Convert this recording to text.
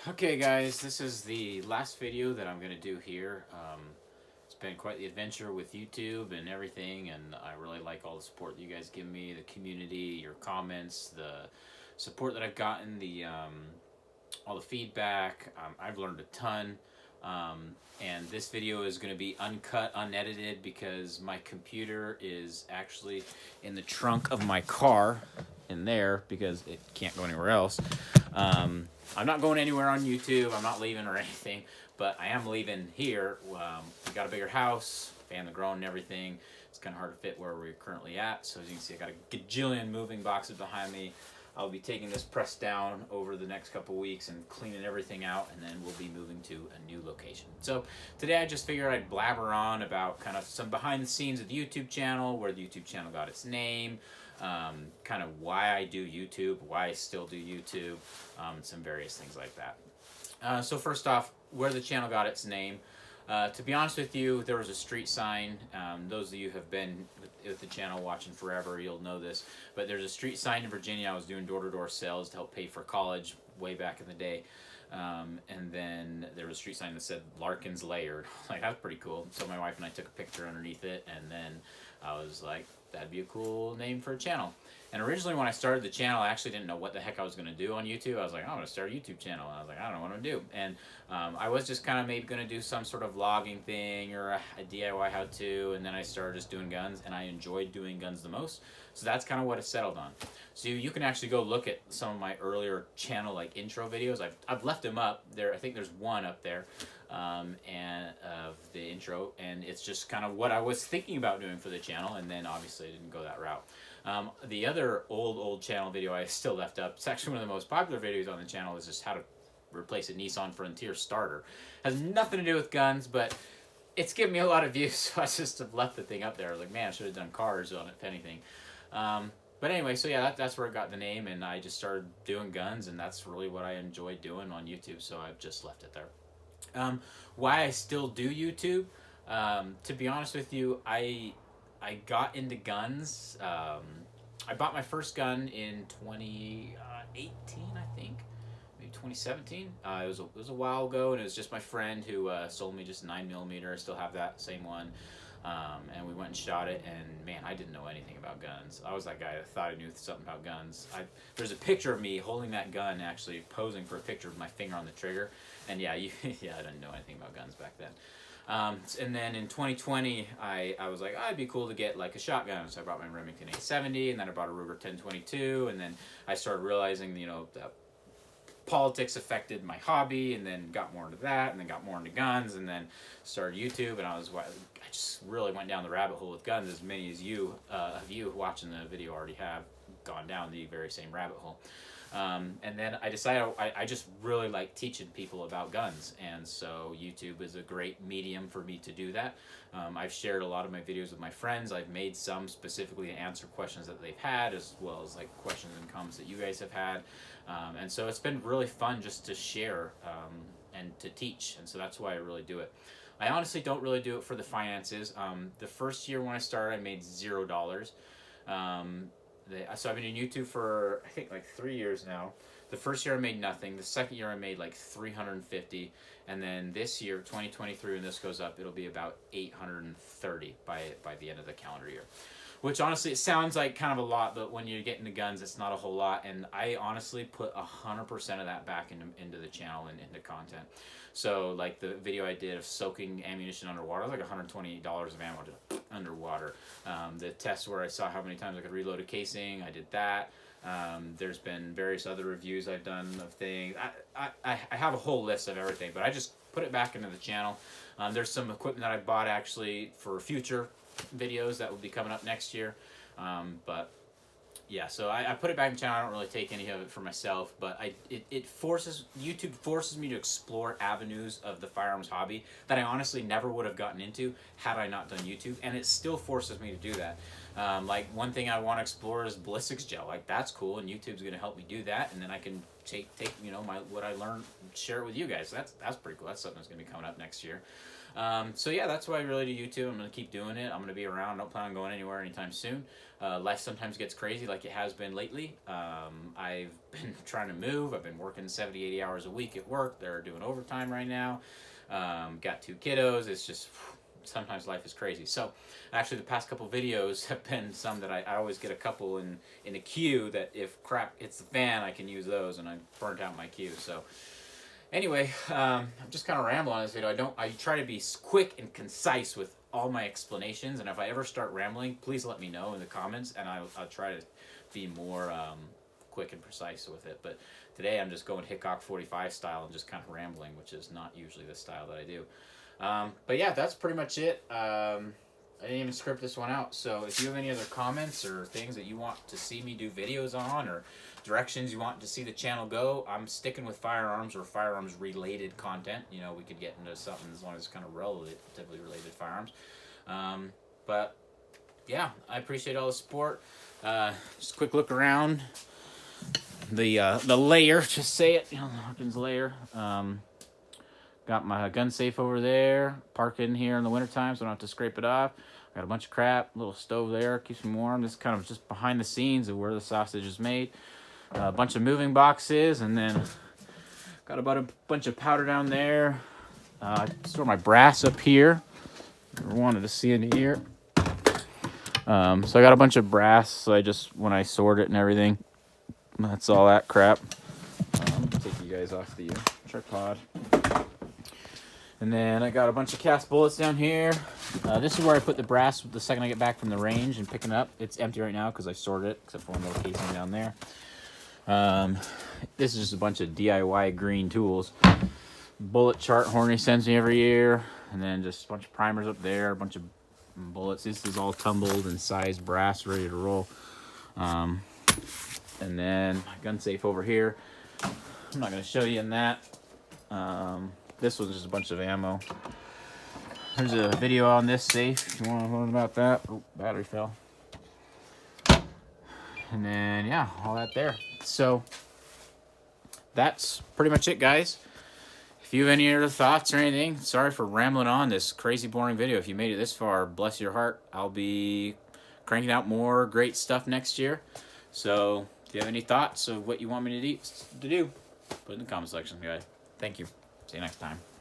Okay guys, this is the last video that I'm going to do here. It's been quite the adventure with YouTube and everything, and I really like all the support that you guys give me, the community, your comments, the support that I've gotten, the all the feedback. I've learned a ton. And this video is going to be uncut, unedited, because my computer is actually in the trunk of my car in there because it can't go anywhere else. I'm not going anywhere on YouTube. I'm not leaving or anything, but I am leaving here. We got a bigger house, family grown and everything. It's kind of hard to fit where we're currently at. So as you can see, I got a gajillion moving boxes behind me. I'll be taking this press down over the next couple weeks and cleaning everything out, and then we'll be moving to a new location. So today I just figured I'd blabber on about kind of some behind the scenes of the YouTube channel, where the YouTube channel got its name, kind of why I do YouTube, why I still do YouTube, some various things like that. So first off, where the channel got its name. To be honest with you, there was a street sign. Those of you who have been with the channel watching forever, you'll know this. But there's a street sign in Virginia. I was doing door-to-door sales to help pay for college way back in the day. And then there was a street sign that said Larkin's Lair. Like, that's pretty cool. So my wife and I took a picture underneath it, and then I was like, that'd be a cool name for a channel. And originally when I started the channel, I actually didn't know what the heck I was going to do on YouTube. I was like, I'm going to start a YouTube channel. And I was like, I don't know what I'm going to do. And I was just kind of maybe going to do some sort of vlogging thing or a DIY how-to. And then I started just doing guns, and I enjoyed doing guns the most. So that's kind of what it settled on. So you can actually go look at some of my earlier channel like intro videos. I've left them up there. I think there's one up there and of the intro, and it's just kind of what I was thinking about doing for the channel, and then obviously I didn't go that route. The other old channel video I still left up, it's actually one of the most popular videos on the channel, is just how to replace a Nissan Frontier starter. Has nothing to do with guns, but it's given me a lot of views, so I just have left the thing up there. I was like, man, I should have done cars on it, if anything. But anyway, so yeah, that's where it got the name, and I just started doing guns, and that's really what I enjoy doing on YouTube, so I've just left it there. Why I still do YouTube? To be honest with you, I got into guns. I bought my first gun in 2018, I think, maybe 2017. It was a while ago, and it was just my friend who sold me just a 9mm. I still have that same one. And we went and shot it, and man, I didn't know anything about guns. I was that guy that thought I knew something about guns. There's a picture of me holding that gun, actually posing for a picture with my finger on the trigger, and yeah, yeah, I didn't know anything about guns back then. And then in 2020, I was like, oh, it'd be cool to get like a shotgun. So I bought my Remington 870, and then I bought a Ruger 1022, and then I started realizing, that politics affected my hobby, and then got more into that, and then got more into guns, and then started YouTube, and I just really went down the rabbit hole with guns, as many as you watching the video already have gone down the very same rabbit hole. And then I decided I just really like teaching people about guns, and so YouTube is a great medium for me to do that. I've shared a lot of my videos with my friends. I've made some specifically to answer questions that they've had, as well as like questions and comments that you guys have had. And so it's been really fun just to share and to teach, and so that's why I really do it. I honestly don't really do it for the finances. The first year when I started, I made $0. So I've been in YouTube for, I think, like 3 years now. The first year I made nothing. The second year I made like 350, and then this year, 2023, when this goes up, it'll be about 830 by the end of the calendar year. Which honestly, it sounds like kind of a lot, but when you get into guns, it's not a whole lot. And I honestly put 100% of that back into the channel and into content. So like the video I did of soaking ammunition underwater, was like $120 of ammo underwater. The test where I saw how many times I could reload a casing, I did that. There's been various other reviews I've done of things. I have a whole list of everything, but I just put it back into the channel. There's some equipment that I bought actually for future videos that will be coming up next year. But yeah, so I put it back in the channel. I don't really take any of it for myself, but YouTube forces me to explore avenues of the firearms hobby that I honestly never would have gotten into had I not done YouTube, and it still forces me to do that. Like one thing I want to explore is ballistics gel. Like that's cool, and YouTube's gonna help me do that, and then I can take you know what I learned, share it with you guys. That's pretty cool. That's something that's gonna be coming up next year. So yeah, that's why I really do YouTube. I'm gonna keep doing it. I'm gonna be around. I don't plan on going anywhere anytime soon. Life sometimes gets crazy, like it has been lately. I've been trying to move. I've been working 70, 80 hours a week at work. They're doing overtime right now. Got 2 kiddos. It's just sometimes life is crazy. So actually, the past couple videos have been some that I always get a couple in a queue that if crap hits the fan, I can use those, and I burnt out my queue. So anyway, I'm just kind of rambling on this video. I try to be quick and concise with all my explanations, and if I ever start rambling, please let me know in the comments, and I'll try to be more quick and precise with it. But today I'm just going Hickok 45 style and just kind of rambling, which is not usually the style that I do. But yeah, that's pretty much it. I didn't even script this one out, so if you have any other comments or things that you want to see me do videos on, or directions you want to see the channel go, I'm sticking with firearms or firearms related content. You know, we could get into something as long as it's kind of relatively related firearms. But yeah, I appreciate all the support. Just a quick look around the Lair, just say it, you know, Hawkins Lair. Got my gun safe over there, parked in here in the wintertime so I don't have to scrape it off. Got a bunch of crap, little stove there, keeps me warm. This is kind of just behind the scenes of where the sausage is made. A bunch of moving boxes, and then got about a bunch of powder down there. I store my brass up here. Never wanted to see into here. So I got a bunch of brass, so I just, when I sort it and everything, that's all that crap. Take you guys off the tripod. And then I got a bunch of cast bullets down here. This is where I put the brass the second I get back from the range and picking it up. It's empty right now because I sorted it, except for one little casing down there. This is just a bunch of DIY green tools. Bullet chart Horny sends me every year. And then just a bunch of primers up there, a bunch of bullets. This is all tumbled and sized brass, ready to roll. And then my gun safe over here. I'm not going to show you in that. This was just a bunch of ammo. There's a video on this safe if you want to learn about that. Oh, battery fell. And then, yeah, all that there. So, that's pretty much it, guys. If you have any other thoughts or anything, sorry for rambling on this crazy boring video. If you made it this far, bless your heart. I'll be cranking out more great stuff next year. So, if you have any thoughts of what you want me to do, put it in the comment section, guys. Thank you. See you next time.